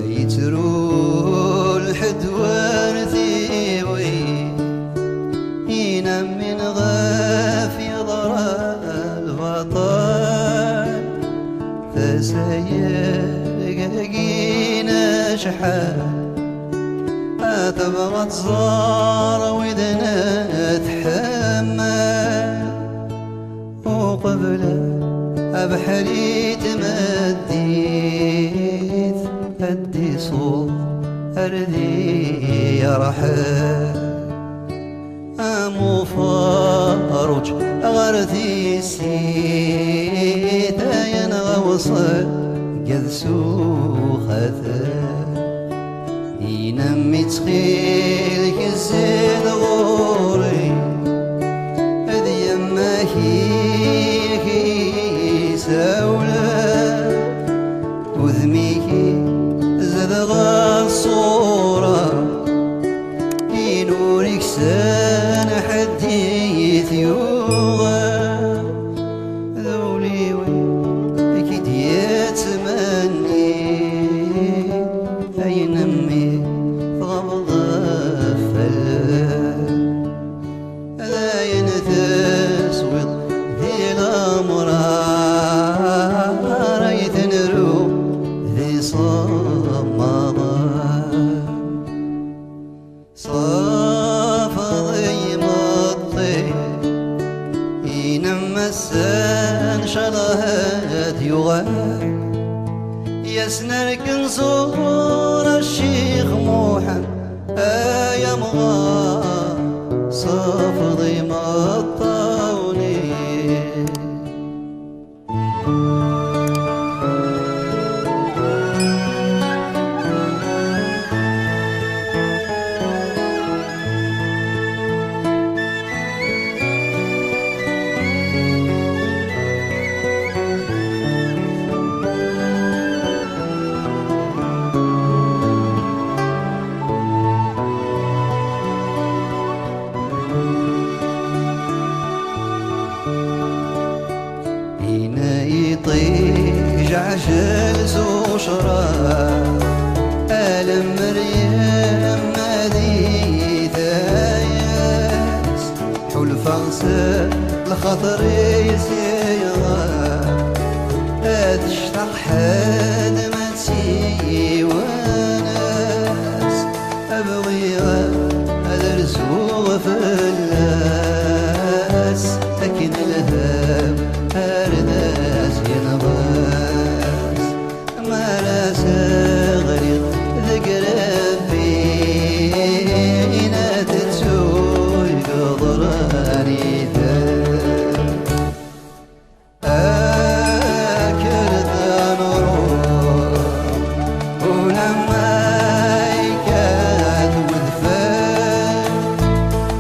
يترو الحد وارثي ينام من غاف يضرى البطل فسيقينا شحال تبغى تزار وإذا تحمل وقبل بحري تمديت أدي صوت أردي يا رحل مفارج غرثي السيت ينغوصل قد سوخته ينمي تخيلك الزيد غوري هذ يما هيك ساولة وذميكي زاد غار صورة ينورك سان حديث يوغا ذولي أكيد يتمني أي نمي غمض فلان لا ينتسوط ذي الأمر ريت نرو ذي صمضان صافضي مطي ينمى السان شلهات يغان يسنرك نزور الشيخ محمد يا مغا صافضي مطاوني يطيج عجل زوشرا ألم مريم مادي ثايس حول فانسة الخطر يسيرا تشتاق حد ما تسي وناس أبغيها أدرسو في الناس لكن الهاب أرداس ينباس ما راس غريق ذكر فينا تنسوي قدراني أكلت نروح ولما يكاد وذفان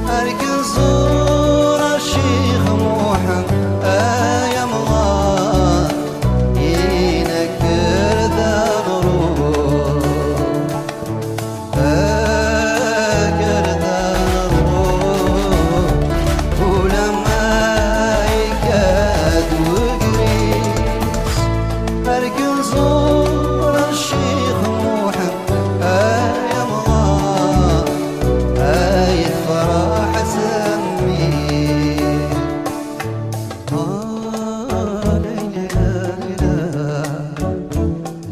أركن صور الشيخ محمد يا مغار ينكر ذنروح فاكر ذنروح ولما يكاد وقريس أركن صور الشيخ محمد يا مغار يفرح سميه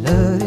لا